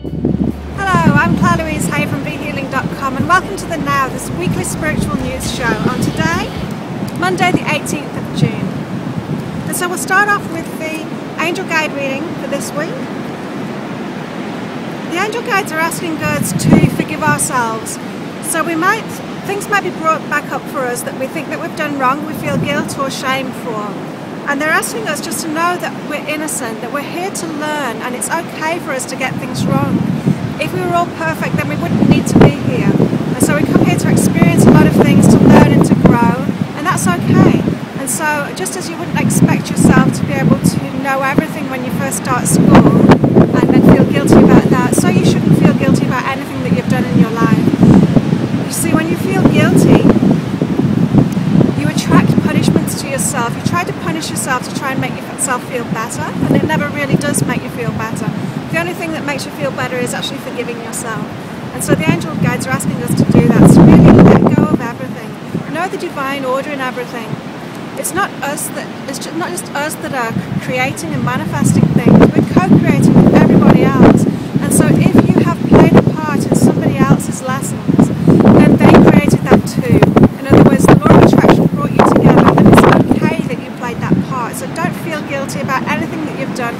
Hello, I'm Claire Louise Hay from BeHealing.com and welcome to The Now, this weekly spiritual news show on today, Monday the 18th of June. And so we'll start off with the angel guide reading for this week. The angel guides are asking us to forgive ourselves. So things might be brought back up for us that we think that we've done wrong, we feel guilt or shame for. And they're asking us just to know that we're innocent, that we're here to learn, and it's okay for us to get things wrong. If we were all perfect, then we wouldn't need to be here. And so we come here to experience a lot of things, to learn and to grow, and that's okay. And so just as you wouldn't expect yourself to be able to know everything when you first start school, and then feel guilty about that, so you shouldn't feel guilty about anything that you've done in your life. You see, when you feel guilty, you attract punishments to yourself. You try to punish yourself to try and make yourself feel better, and it never really does make you feel better. The only thing that makes you feel better is actually forgiving yourself. And so the angel guides are asking us to do that, to really let go of everything. Know the divine order in everything. It's not just us that are creating and manifesting things. We're co-creating with everybody else. And so if you have played a part in somebody else's lessons, then they created that too. In other words, the law of attraction brought you together, and it's okay that you played that part. So don't feel guilty about anything that you've done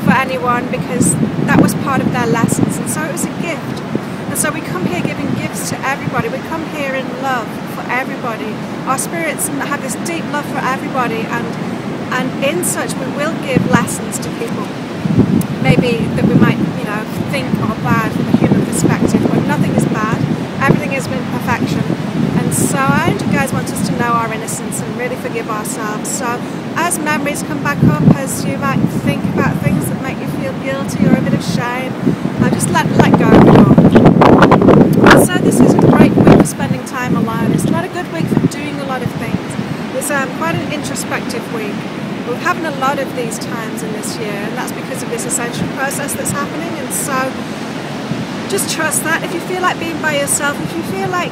for anyone, because that was part of their lessons, and so it was a gift. And so we come here giving gifts to everybody. We come here in love for everybody. Our spirits have this deep love for everybody, and in such we will give lessons to people. Maybe that we might, think are bad from a human perspective, but nothing is bad. Everything is in perfection. And so our angel guides want us to know our innocence and really forgive ourselves. So as memories come back up, as you might think about things that make you feel guilty or a bit of shame, just let go of it all. So this is a great week for spending time alone. It's not a good week for doing a lot of things. It's quite an introspective week. We're having a lot of these times in this year, and that's because of this ascension process that's happening. And so just trust that. If you feel like being by yourself, if you feel like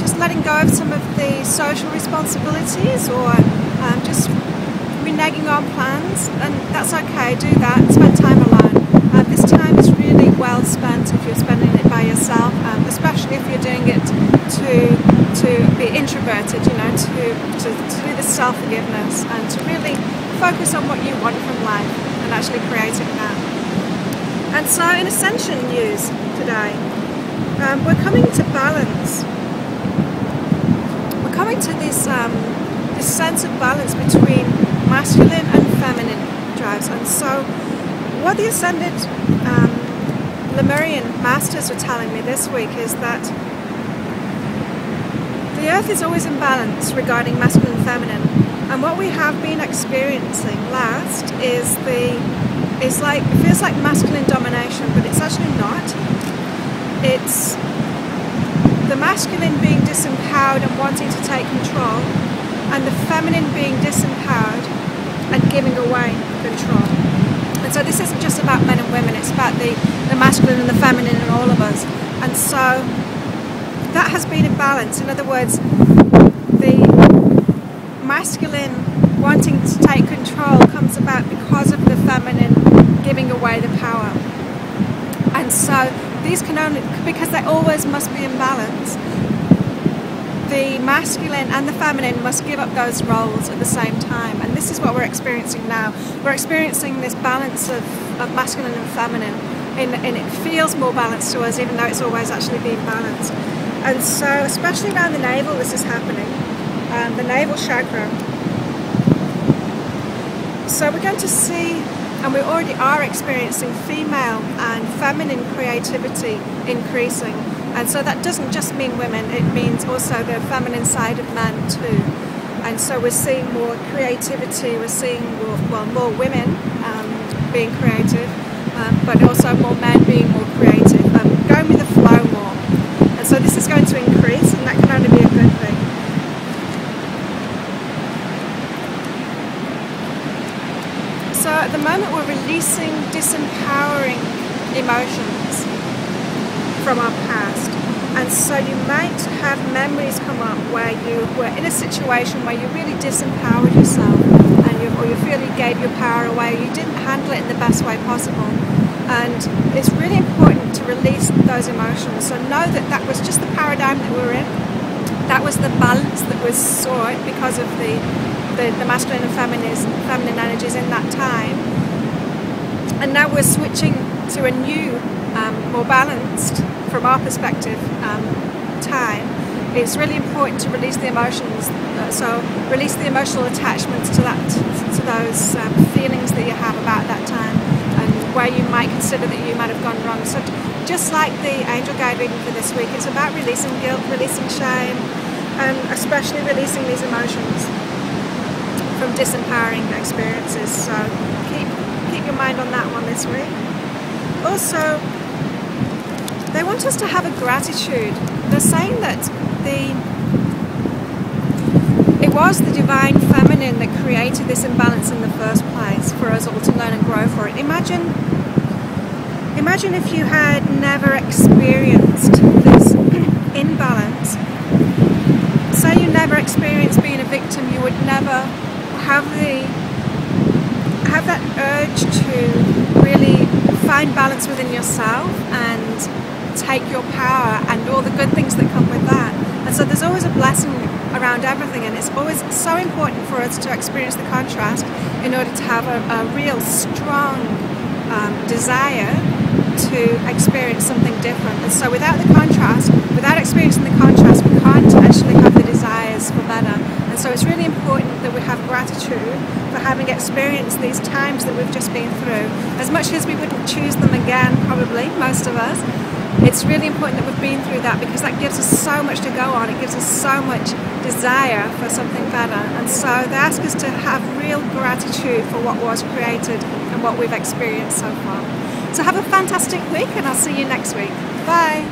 just letting go of some of the social responsibilities, or just reneging on plans, and that's okay, do that and spend time alone. This time is really well spent if you're spending it by yourself, especially if you're doing it to be introverted, to do the self-forgiveness and to really focus on what you want from life and actually creating that. And so in Ascension news today, we're coming to balance. We're coming to this sense of balance between masculine and feminine drives. And so what the Ascended Lemurian Masters were telling me this week is that the Earth is always in balance regarding masculine and feminine. And what we have been experiencing last it feels like masculine domination, but it's actually not. It's the masculine being disempowered and wanting to take control, and the feminine being disempowered and giving away control. And so this isn't just about men and women, it's about the masculine and the feminine in all of us. And so that has been in balance. In other words, the masculine wanting to take control comes about because of the feminine giving away the power. And so these can only, because they always must be in balance, the masculine and the feminine must give up those roles at the same time. And this is what we're experiencing now. We're experiencing this balance of masculine and feminine, and it feels more balanced to us, even though it's always actually been balanced. And so, especially around the navel, this is happening, the navel chakra. So we're going to see, and we already are experiencing, female and feminine creativity increasing. And so that doesn't just mean women, it means also the feminine side of men too. And so we're seeing more creativity, we're seeing more women being creative, but also more men being more creative, going with the flow more. And so this is going to increase, and that can only be a good thing. So at the moment we're releasing disempowering emotions from our past. And so you might have memories come up where you were in a situation where you really disempowered yourself, and you feel you gave your power away, you didn't handle it in the best way possible. And it's really important to release those emotions. So know that that was just the paradigm that we're in. That was the balance that was sought because of the masculine and feminine energies in that time. And now we're switching to a new, more balanced, from our perspective, time. It's really important to release the emotions. So release the emotional attachments to those feelings that you have about that time, and where you might consider that you might have gone wrong. So just like the angel guide reading for this week, it's about releasing guilt, releasing shame, and especially releasing these emotions from disempowering experiences. So keep your mind on that one this week. Also, they want us to have a gratitude. They're saying that it was the divine feminine that created this imbalance in the first place for us all to learn and grow for it. Imagine if you had never experienced this imbalance. Say you never experienced being a victim, you would never have that urge to really find balance within yourself and take your power and all the good things that come with that. And so there's always a blessing around everything, and it's always so important for us to experience the contrast in order to have a real strong desire to experience something different. And so without the contrast, without experiencing the contrast, we can't actually have the desires for better. And so it's really important that we have gratitude for having experienced these times that we've just been through. As much as we wouldn't choose them again, probably, most of us, it's really important that we've been through that, because that gives us so much to go on. It gives us so much desire for something better. And so they ask us to have real gratitude for what was created and what we've experienced so far. So have a fantastic week, and I'll see you next week. Bye.